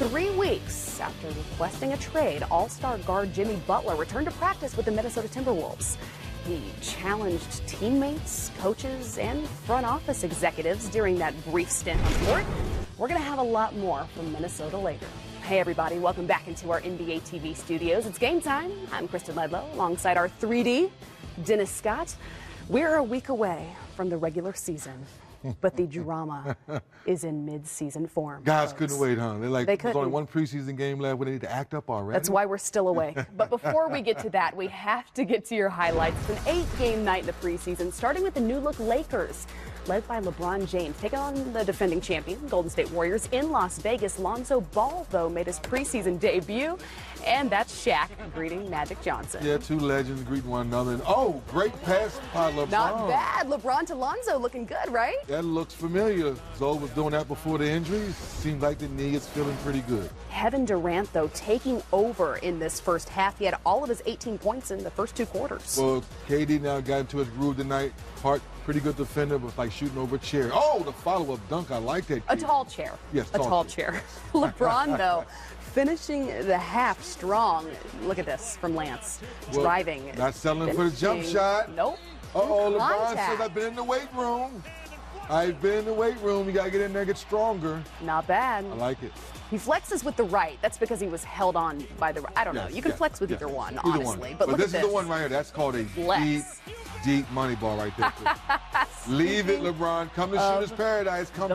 3 weeks after requesting a trade, all-star guard Jimmy Butler returned to practice with the Minnesota Timberwolves. He challenged teammates, coaches, and front office executives during that brief stint on court. We're going to have a lot more from Minnesota later. Hey everybody, welcome back into our NBA TV studios. It's game time. I'm Kristen Ledlow alongside our 3D, Dennis Scott. We're a week away from the regular season, but the drama is in mid-season form. Guys folks. couldn't wait, huh? There's only one preseason game left when they need to act up already. That's why we're still awake. But before we get to that, we have to get to your highlights. It's an 8-game night in the preseason, starting with the new-look Lakers, led by LeBron James, taking on the defending champion, Golden State Warriors, in Las Vegas. Lonzo Ball, though, made his preseason debut, and that's Shaq greeting Magic Johnson. Yeah, two legends greeting one another. And, oh, great pass by LeBron. Not bad. LeBron to Lonzo, looking good, right? That looks familiar. Zoe was doing that before the injuries. Seems like the knee is feeling pretty good. Kevin Durant, though, taking over in this first half. He had all of his 18 points in the first 2 quarters. Well, KD now got into his groove tonight. Hart, pretty good defender, but like shooting over a chair. Oh, the follow-up dunk. I like that. A tall chair. Yes, a tall chair. LeBron, though, finishing the half strong. Look at this from Lance. Driving. Not settling for the jump shot. Nope. Uh-oh, LeBron says, I've been in the weight room. I've been in the weight room. You got to get in there and get stronger. Not bad. I like it. He flexes with the right. That's because he was held on by the right. I don't know. You can flex with either one, honestly. But look this at is the one right here. That's called a deep money ball right there. Leave it, LeBron. Come to Shooter's Paradise. Come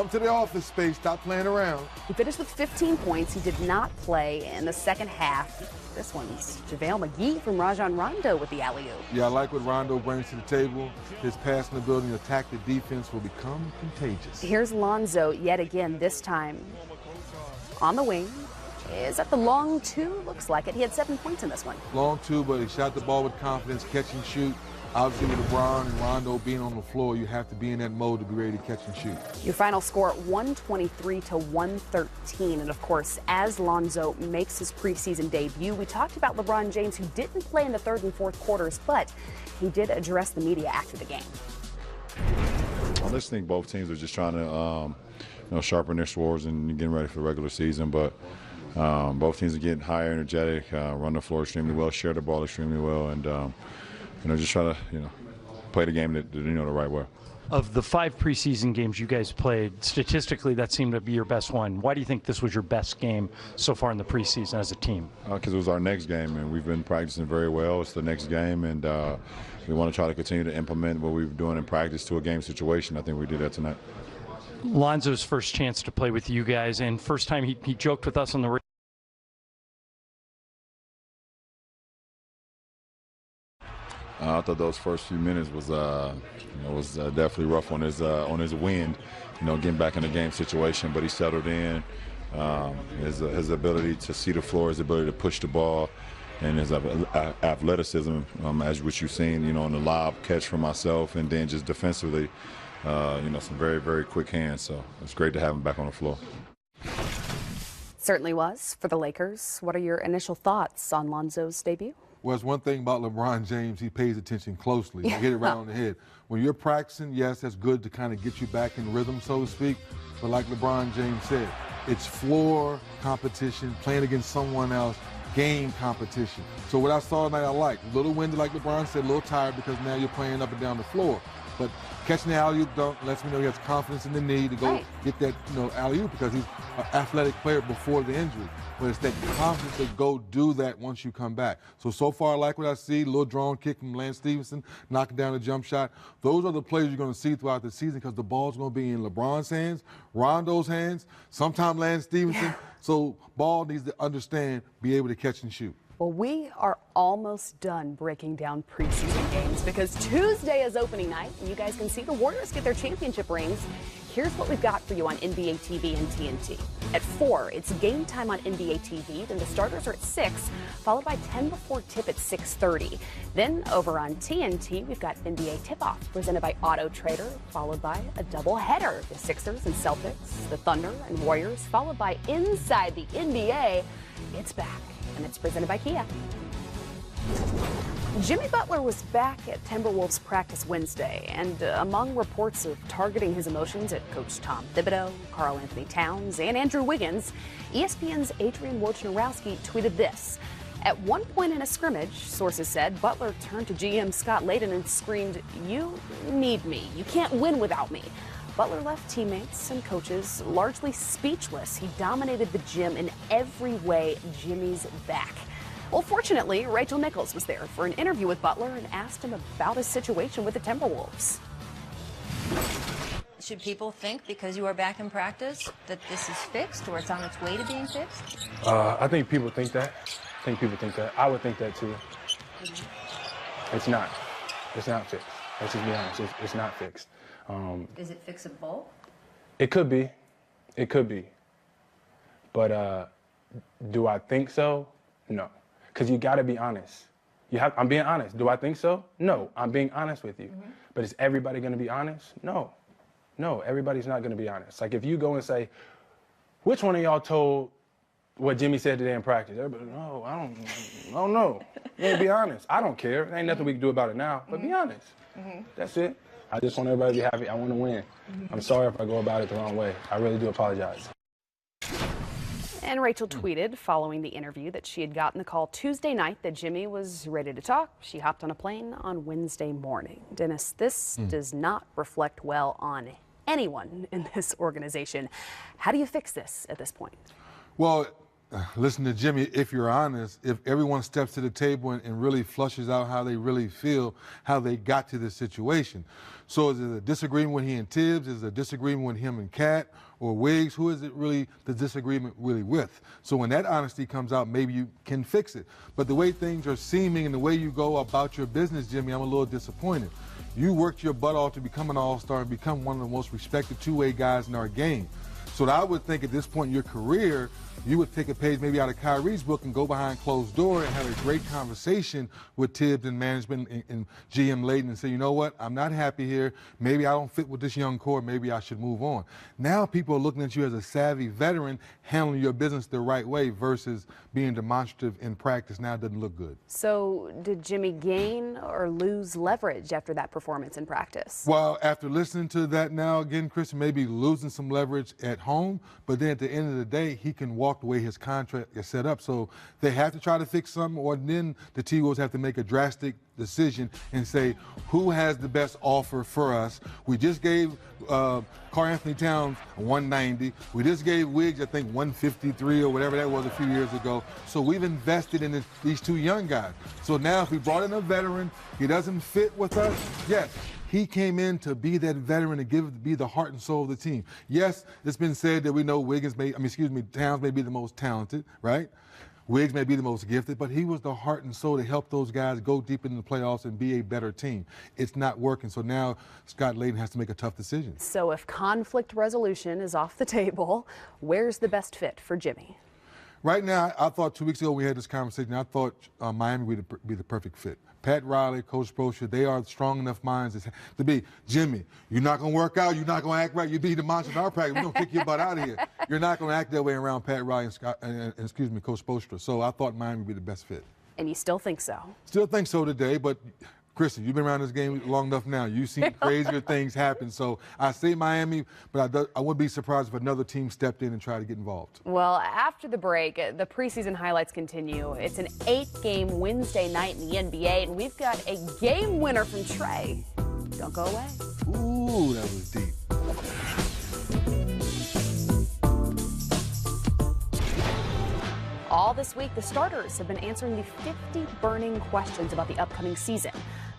to the office space. Stop playing around. He finished with 15 points. He did not play in the second half. This one's JaVale McGee from Rajon Rondo with the alley-oop. Yeah, I like what Rondo brings to the table. His passing ability and attack the defense will become contagious. Here's Lonzo yet again, this time on the wing. Is that the long two? Looks like it. He had 7 points in this one. Long two, but he shot the ball with confidence, catch and shoot. Obviously, with LeBron and Rondo being on the floor, you have to be in that mode to be ready to catch and shoot. Your final score, 123 to 113. And of course, as Lonzo makes his preseason debut, we talked about LeBron James, who didn't play in the third and fourth quarters, but he did address the media after the game. I just think both teams are just trying to, sharpen their swords and getting ready for the regular season. But both teams are getting higher, energetic, run the floor extremely well, share the ball extremely well, and just try to, play the game the right way. Of the 5 preseason games you guys played, statistically, that seemed to be your best one. Why do you think this was your best game so far in the preseason as a team? Because it was our next game, and we've been practicing very well. It's the next game, and we want to try to continue to implement what we've been doing in practice to a game situation. I think we did that tonight. Lonzo's first chance to play with you guys, and first time he joked with us on the radio. I thought those first few minutes was definitely rough on his wind, getting back in the game situation. But he settled in. His ability to see the floor, his ability to push the ball, and his athleticism, as what you've seen, in the lob catch from myself, and then just defensively, some very, very quick hands. So it's great to have him back on the floor. Certainly was for the Lakers. What are your initial thoughts on Lonzo's debut? Well, it's one thing about LeBron James, he pays attention closely. You hit it right on the head. When you're practicing, yes, that's good to kind of get you back in rhythm, so to speak. But like LeBron James said, it's floor competition, playing against someone else, game competition. So what I saw tonight, I liked. A little windy, like LeBron said, a little tired because now you're playing up and down the floor. But catching the alley-oop dunk lets me know he has confidence in the knee to go get that, alley-oop, because he's an athletic player before the injury. But it's that confidence to go do that once you come back. So far, I like what I see. A little drawn kick from Lance Stevenson, knocking down a jump shot. Those are the plays you're going to see throughout the season, because the ball's going to be in LeBron's hands, Rondo's hands, sometimes Lance Stevenson. Yeah. So Ball needs to understand, be able to catch and shoot. Well, we are almost done breaking down preseason games, because Tuesday is opening night, and you guys can see the Warriors get their championship rings. Here's what we've got for you on NBA TV and TNT. At 4, it's game time on NBA TV. Then the starters are at 6, followed by 10 before tip at 6:30. Then over on TNT, we've got NBA tip-off presented by Auto Trader, followed by a doubleheader. The Sixers and Celtics, the Thunder and Warriors, followed by Inside the NBA. It's back, and it's presented by Kia. Jimmy Butler was back at Timberwolves practice Wednesday, and among reports of targeting his emotions at Coach Tom Thibodeau, Karl Anthony Towns, and Andrew Wiggins, ESPN's Adrian Wojnarowski tweeted this. At one point in a scrimmage, sources said, Butler turned to GM Scott Layden and screamed, "You need me. You can't win without me." Butler left teammates and coaches largely speechless. He dominated the gym in every way. Jimmy's back. Well, fortunately, Rachel Nichols was there for an interview with Butler and asked him about his situation with the Timberwolves. Should people think, because you are back in practice, that this is fixed or it's on its way to being fixed? I think people think that. I would think that too. It's not. It's not fixed. Let's just be honest. It's not fixed. Is it fixable? It could be. It could be. But do I think so? No. Because you got to be honest. I'm being honest. Do I think so? No. I'm being honest with you. But is everybody going to be honest? No. No, everybody's not going to be honest. Like if you go and say, which one of y'all told what Jimmy said today in practice? Everybody, no, I don't know. You ain't be honest. I don't care. There ain't nothing we can do about it now, but be honest. That's it. I just want everybody to be happy. I want to win. I'm sorry if I go about it the wrong way. I really do apologize. And Rachel tweeted following the interview that she had gotten the call Tuesday night that Jimmy was ready to talk. She hopped on a plane on Wednesday morning. Dennis, this does not reflect well on anyone in this organization. How do you fix this at this point? Well, listen to Jimmy, if you're honest, if everyone steps to the table and really flushes out how they really feel, how they got to this situation. So is it a disagreement with he and Tibbs? Is it a disagreement with him and Cat or Wiggs? Who is it really the disagreement really with? So when that honesty comes out, maybe you can fix it. But the way things are seeming and the way you go about your business, Jimmy, I'm a little disappointed. You worked your butt off to become an all-star and become one of the most respected two-way guys in our game. So I would think at this point in your career, you would take a page maybe out of Kyrie's book and go behind closed door and have a great conversation with Tibbs and management and GM Layden and say, you know what, I'm not happy here. Maybe I don't fit with this young core. Maybe I should move on. Now people are looking at you as a savvy veteran handling your business the right way versus being demonstrative in practice. Now it doesn't look good. So did Jimmy gain or lose leverage after that performance in practice? Well, after listening to that now again, Chris, maybe losing some leverage at home, but then at the end of the day, he can walk the way his contract is set up. So they have to try to fix something, or then the T-Wolves have to make a drastic decision and say, who has the best offer for us? We just gave Karl Anthony Towns 190. We just gave Wiggs, I think, 153 or whatever that was a few years ago. So we've invested in these two young guys. So now if we brought in a veteran, he doesn't fit with us, yes, he came in to be that veteran and be the heart and soul of the team. Yes, it's been said that we know Towns may be the most talented, right? Wiggs may be the most gifted, but he was the heart and soul to help those guys go deep into the playoffs and be a better team. It's not working, so now Scott Layden has to make a tough decision. So if conflict resolution is off the table, where's the best fit for Jimmy? Right now, I thought 2 weeks ago we had this conversation. I thought Miami would be the perfect fit. Pat Riley, Coach Prosher, they are strong enough minds to be, Jimmy, you're not going to work out, you're not going to act right, you be the monster in our practice, we're going to kick your butt out of here. You're not going to act that way around Pat Riley and Coach Prosher. So I thought Miami would be the best fit. And you still think so? Still think so today, but Kristen, you've been around this game long enough now. You've seen crazier things happen. So I say Miami, but I wouldn't be surprised if another team stepped in and tried to get involved. Well, after the break, the preseason highlights continue. It's an 8-game Wednesday night in the NBA, and we've got a game winner from Trey. Don't go away. Ooh, that was deep. All this week, the starters have been answering the 50 burning questions about the upcoming season.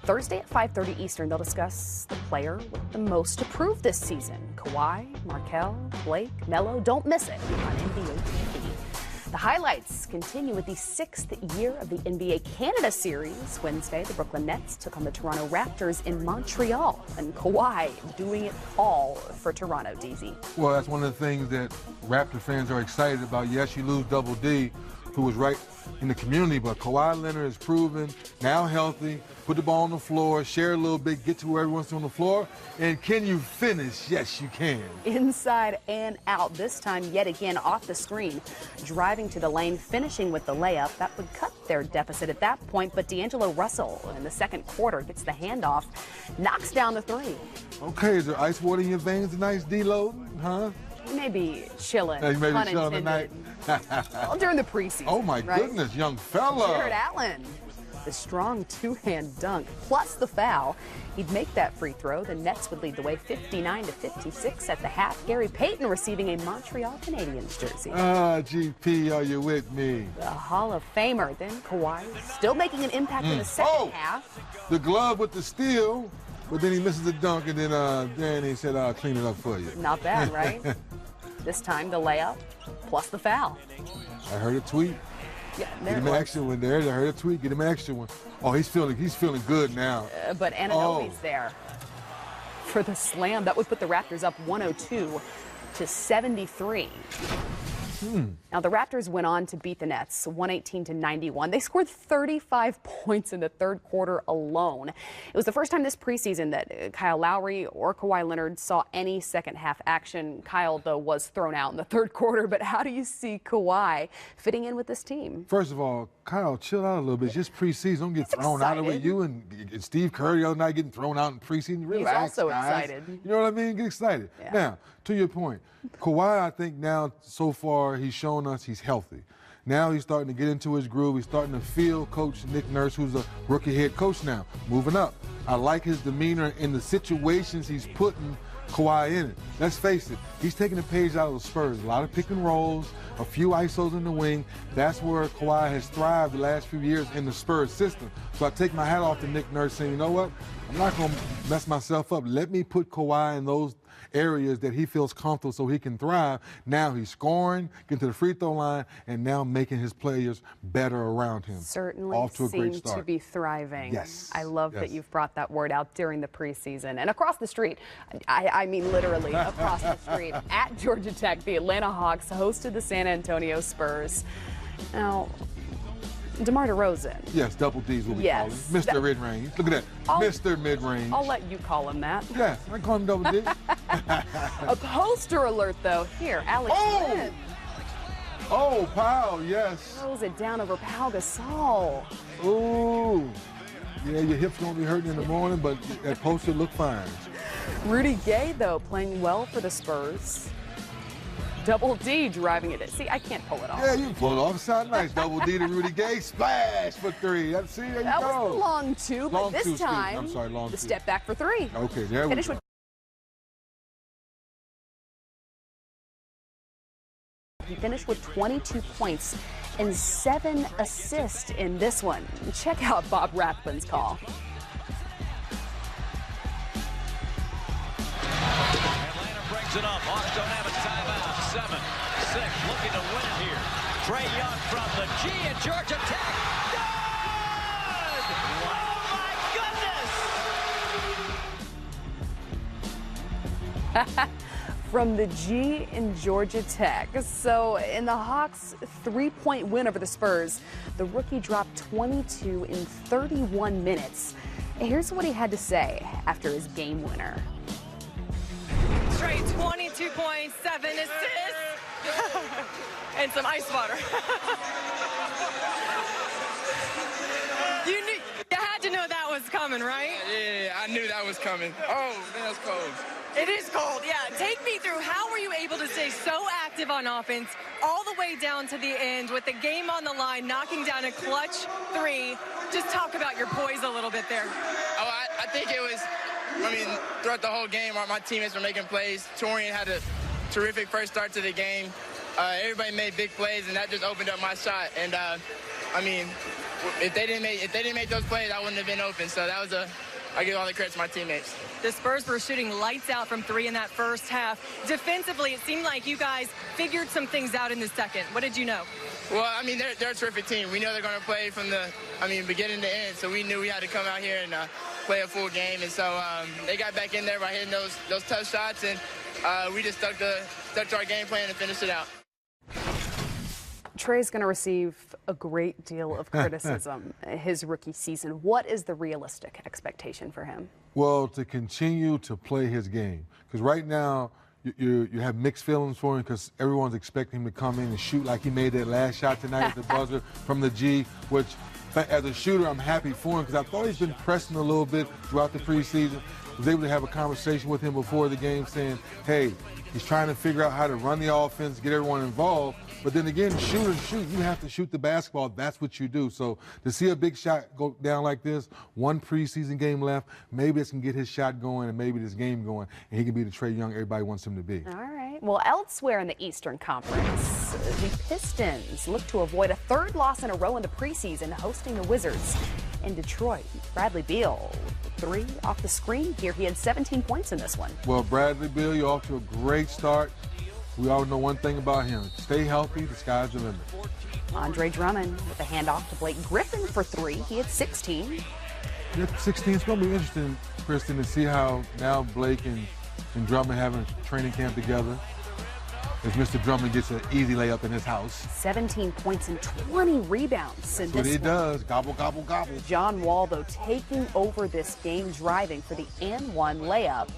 Thursday at 5:30 Eastern, they'll discuss the player with the most to prove this season. Kawhi, Markelle, Blake, Melo, don't miss it on NBA TV. The highlights continue with the 6th year of the NBA Canada Series. Wednesday, the Brooklyn Nets took on the Toronto Raptors in Montreal, and Kawhi doing it all for Toronto, DZ. Well, that's one of the things that Raptor fans are excited about. Yes, you lose Double D, who was right in the community, but Kawhi Leonard has proven, now healthy, put the ball on the floor, share a little bit, get to where everyone's on the floor, and can you finish? Yes, you can. Inside and out, this time yet again off the screen, driving to the lane, finishing with the layup. That would cut their deficit at that point, but D'Angelo Russell in the second quarter gets the handoff, knocks down the three. Okay, is there ice water in your veins tonight, D-Lo? Huh? Maybe chilling, Hey, maybe pun chilling intended. Well, during the preseason. Oh my right? goodness, young fella. Jared Allen, the strong two-hand dunk plus the foul. He'd make that free throw. The Nets would lead the way 59-56 at the half. Gary Payton receiving a Montreal Canadiens jersey. GP, are you with me? The Hall of Famer. Then Kawhi still making an impact in the second half. The glove with the steal, but then he misses the dunk, and then he said, I'll clean it up for you. Not bad, right? This time the layup plus the foul. I heard a tweet. Yeah, Get him an extra one there. I heard a tweet. Get him an extra one. Oh, he's feeling good now. But Anunoby's there for the slam. That would put the Raptors up 102-73. Now, the Raptors went on to beat the Nets 118-91. They scored 35 points in the third quarter alone. It was the first time this preseason that Kyle Lowry or Kawhi Leonard saw any second half action. Kyle, though, was thrown out in the third quarter. But how do you see Kawhi fitting in with this team? First of all, Kyle, chill out a little bit. It's just preseason. Don't get thrown out of it. You and Steve Kerr the other night getting thrown out in preseason. Relax, He's also guys. excited. You know what I mean? Get excited. Yeah. Now, to your point, Kawhi, I think now so far he's shown us he's healthy. Now he's starting to get into his groove. He's starting to feel Coach Nick Nurse, who's a rookie head coach now, moving up. I like his demeanor in the situations he's putting Kawhi in it. Let's face it, he's taking a page out of the Spurs. A lot of pick and rolls, a few ISOs in the wing. That's where Kawhi has thrived the last few years in the Spurs system. So I take my hat off to Nick Nurse saying, you know what? I'm not going to mess myself up. Let me put Kawhi in those areas that he feels comfortable so he can thrive. Now he's scoring, getting to the free throw line, and now making his players better around him. Certainly Off to a great seem start. to be thriving. Yes. I love Yes. that you've brought that word out during the preseason. And across the street, I mean literally across the street, at Georgia Tech, the Atlanta Hawks hosted the San Antonio Spurs. Now, DeMar DeRozan. Yes, double D's what we Yes. call him. Mr. Mid-Range. Look at that. Mr. Mid-Range. I'll let you call him that. Yes, I call him double D. A poster alert, though. Here, Alex Smith Oh, Powell, yes. throws it down over Pau Gasol. Ooh. Yeah, your hips going to be hurting in the morning, but that poster looked fine. Rudy Gay, though, playing well for the Spurs. Double D driving it. See, I can't pull it off. Yeah, you can pull it off. It sounds nice. Double D to Rudy Gay. Splash for three. See, there you That go. was the long two, but Long this two, time, I'm sorry, long the two. step back for three. Okay, there we Finish go. with He finished with 22 points and 7 assists in this one. Check out Bob Rathbun's call. Atlanta breaks it up. Hawks don't have a timeout. 7-6, looking to win it here. Trae Young from the G at Georgia Tech. Good! Oh, my goodness! From the G in Georgia Tech. So in the Hawks' 3-point win over the Spurs, the rookie dropped 22 in 31 minutes. Here's what he had to say after his game winner. Straight 22 points, 7 assists, and some ice water. You had to know that was coming, right? Yeah, I knew that was coming. Oh, man, that's cold. It is cold, yeah. Take me through, how were you able to stay so active on offense all the way down to the end with the game on the line, knocking down a clutch 3? Just talk about your poise a little bit there. Oh, I think it was, throughout the whole game, my teammates were making plays. Torian had a terrific first start to the game. Everybody made big plays, and that just opened up my shot. And, if they didn't make those plays, I wouldn't have been open. So that was I give all the credit to my teammates. The Spurs were shooting lights out from 3 in that first half. Defensively, it seemed like you guys figured some things out in the second. What did you know? Well, they're a terrific team. We know they're going to play from the, beginning to end. So we knew we had to come out here and play a full game. And so they got back in there by hitting those tough shots, and we just stuck to our game plan and finished it out. Trey's going to receive a great deal of criticism his rookie season. What is the realistic expectation for him? Well, to continue to play his game. Because right now, you have mixed feelings for him because everyone's expecting him to come in and shoot like he made that last shot tonight at the buzzer from the G, which as a shooter, I'm happy for him because I thought he's been pressing a little bit throughout the preseason. Was able to have a conversation with him before the game saying, hey, he's trying to figure out how to run the offense, get everyone involved. But then again, shoot. You have to shoot the basketball. That's what you do. So to see a big shot go down like this, one preseason game left, maybe this can get his shot going and maybe this game going, and he can be the Trae Young everybody wants him to be. All right. Well, elsewhere in the Eastern Conference, the Pistons look to avoid a third loss in a row in the preseason, hosting the Wizards in Detroit. Bradley Beal, 3 off the screen here. He had 17 points in this one. Well, Bradley Beal, you're off to a great start. We all know one thing about him. Stay healthy, the sky's the limit. Andre Drummond with a handoff to Blake Griffin for 3. He had 16. Yeah, 16. It's going to be interesting, Kristen, to see how now Blake and Drummond having training camp together. As Mr. Drummond gets an easy layup in his house. 17 points and 20 rebounds in this one. That's what he does. Gobble, gobble, gobble. John Wall, though, taking over this game, driving for the and-one layup.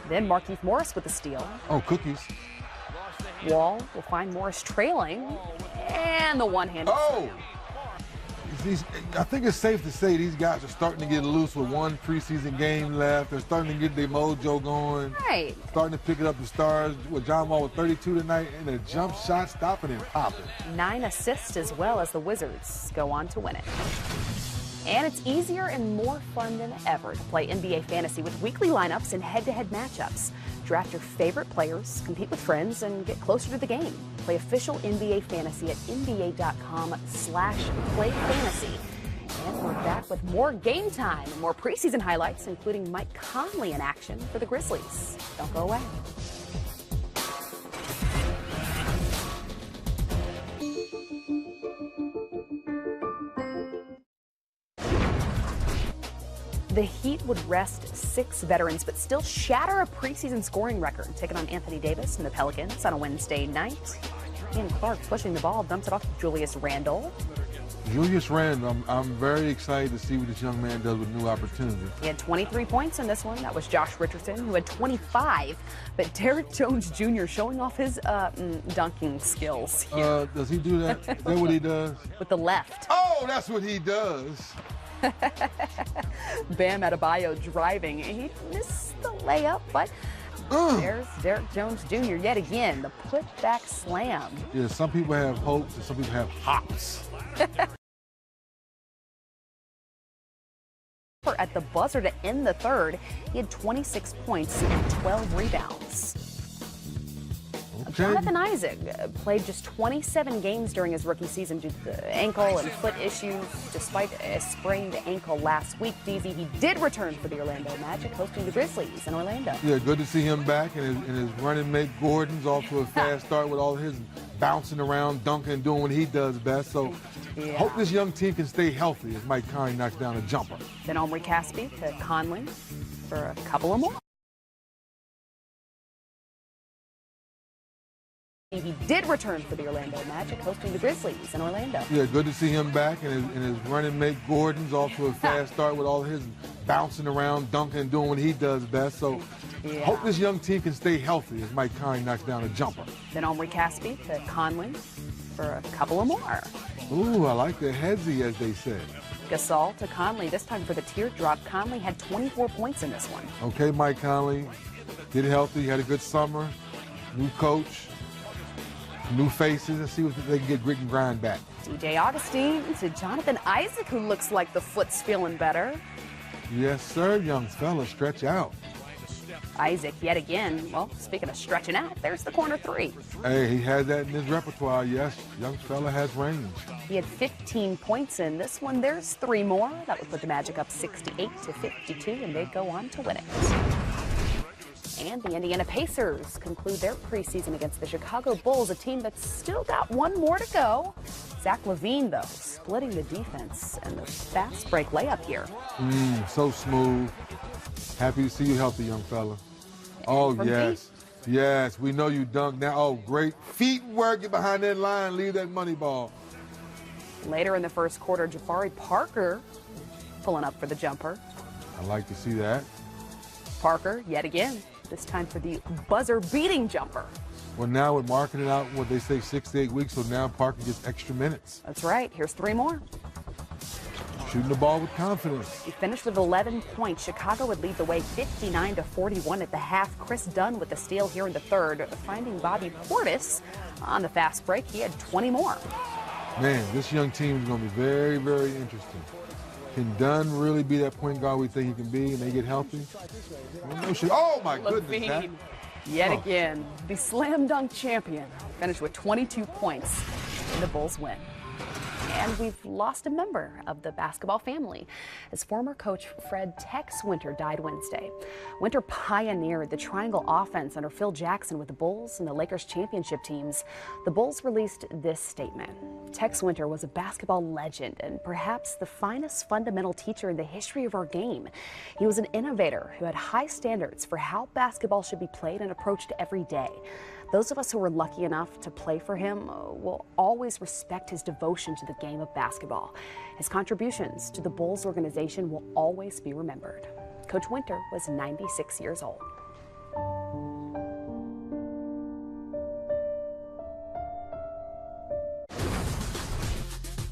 Then Markieff Morris with the steal. Oh, cookies. Wall will find Morris trailing. And the one-handed slam. I think it's safe to say these guys are starting to get loose with one preseason game left. They're starting to get their mojo going. Right. Starting to pick it up the stars. With John Wall with 32 tonight and a jump shot stopping and popping. 9 assists as well as the Wizards go on to win it. And it's easier and more fun than ever to play NBA Fantasy with weekly lineups and head-to-head matchups. Draft your favorite players, compete with friends, and get closer to the game. Play official NBA Fantasy at nba.com/playfantasy. And we're back with more game time and more preseason highlights, including Mike Conley in action for the Grizzlies. Don't go away. The Heat would rest 6 veterans, but still shatter a preseason scoring record, taking on Anthony Davis and the Pelicans on a Wednesday night. Ian Clark pushing the ball, dumps it off to Julius Randle. Julius Randle, I'm very excited to see what this young man does with new opportunity. He had 23 points in this one. That was Josh Richardson, who had 25. But Derrick Jones Jr. showing off his dunking skills here. Does he do that? Is that what he does? With the left. Oh, that's what he does. Bam Adebayo driving. He missed the layup, but there's Derrick Jones Jr. yet again, the putback slam. Yeah, some people have hopes and some people have hops. At the buzzer to end the third, he had 26 points and 12 rebounds. Okay. Jonathan Isaac played just 27 games during his rookie season due to ankle and foot issues. Despite a sprained ankle last week, DZ, he did return for the Orlando Magic, hosting the Grizzlies in Orlando. Yeah, good to see him back, and his running mate Gordon's off to a fast start with all his bouncing around, dunking, and doing what he does best. So hope this young team can stay healthy as Mike Conley knocks down a jumper. Then Omri Caspi to Conley for a couple of more. He did return for the Orlando Magic, hosting the Grizzlies in Orlando. Yeah, good to see him back, and his running mate Gordon's off to a fast start with all his bouncing around, dunking, and doing what he does best. So hope this young team can stay healthy as Mike Conley knocks down a jumper. Then Omri Caspi to Conley for a couple of more. Ooh, I like the headsy, as they said. Gasol to Conley, this time for the teardrop. Conley had 24 points in this one. Okay, Mike Conley, get healthy, had a good summer, new coach, new faces. Let's see if they can get grit and grind back. DJ Augustine to Jonathan Isaac, who looks like the foot's feeling better. Yes, sir, young fella, stretch out. Isaac yet again, well, speaking of stretching out, there's the corner 3. Hey, he has that in his repertoire, yes. Young fella has range. He had 15 points in this one. There's 3 more. That would put the Magic up 68-52, and they go on to win it. And the Indiana Pacers conclude their preseason against the Chicago Bulls, a team that's still got 1 more to go. Zach LaVine, though, splitting the defense and the fast break layup here. So smooth. Happy to see you healthy, young fella. Oh, yes. Yes, we know you dunk now. Oh, great feet work. Get behind that line. Leave that money ball. Later in the first quarter, Jabari Parker pulling up for the jumper. I like to see that. Parker, yet again, this time for the buzzer-beating jumper. Well, now we're marking it out, what they say, 6 to 8 weeks, so now Parker gets extra minutes. That's right. Here's 3 more. Shooting the ball with confidence. He finished with 11 points. Chicago would lead the way 59-41 at the half. Chris Dunn with the steal here in the third, finding Bobby Portis on the fast break. He had 20 more. Man, this young team is going to be very, very interesting. Can Dunn really be that point guard we think he can be and they get healthy? Oh, my goodness. Pat. Yet again, the slam dunk champion finished with 22 points in the Bulls win. And we've lost a member of the basketball family, as former coach Fred Tex Winter died Wednesday. Winter pioneered the triangle offense under Phil Jackson with the Bulls and the Lakers championship teams. The Bulls released this statement. Tex Winter was a basketball legend and perhaps the finest fundamental teacher in the history of our game. He was an innovator who had high standards for how basketball should be played and approached every day. Those of us who were lucky enough to play for him will always respect his devotion to the game of basketball. His contributions to the Bulls organization will always be remembered. Coach Winter was 96 years old.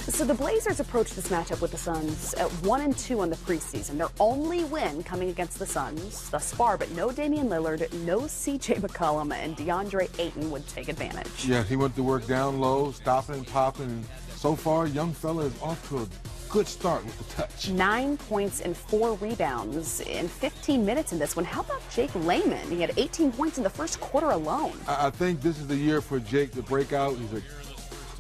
So the Blazers approached this matchup with the Suns at 1-2 on the preseason. Their only win coming against the Suns thus far, but no Damian Lillard, no CJ McCollum, and DeAndre Ayton would take advantage. Yeah, he went to work down low, stopping and popping. And so far, young fella is off to a good start with the touch. 9 points and 4 rebounds in 15 minutes in this one. How about Jake Layman? He had 18 points in the first quarter alone. I think this is the year for Jake to break out. He's a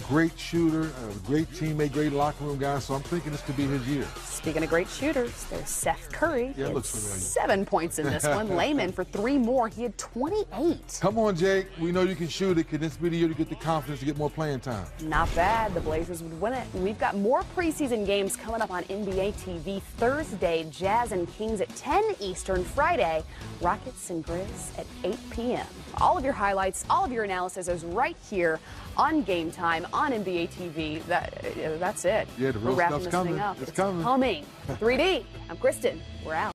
great shooter, a great teammate, great locker room guy, so I'm thinking this could be his year. Speaking of great shooters, there's Seth Curry. Yeah, He looks had familiar. 7 points in this one. Layman for 3 more. He had 28. Come on, Jake. We know you can shoot it. Can this be the year to get the confidence to get more playing time? Not bad. The Blazers would win it. We've got more preseason games coming up on NBA TV Thursday. Jazz and Kings at 10 Eastern. Friday, Rockets and Grizz at 8 p.m. All of your highlights, all of your analysis is right here on GameTime on NBA TV. That's it. Yeah, the real We're wrapping stuff's this coming. thing up. It's coming. 3D. I'm Kristen. We're out.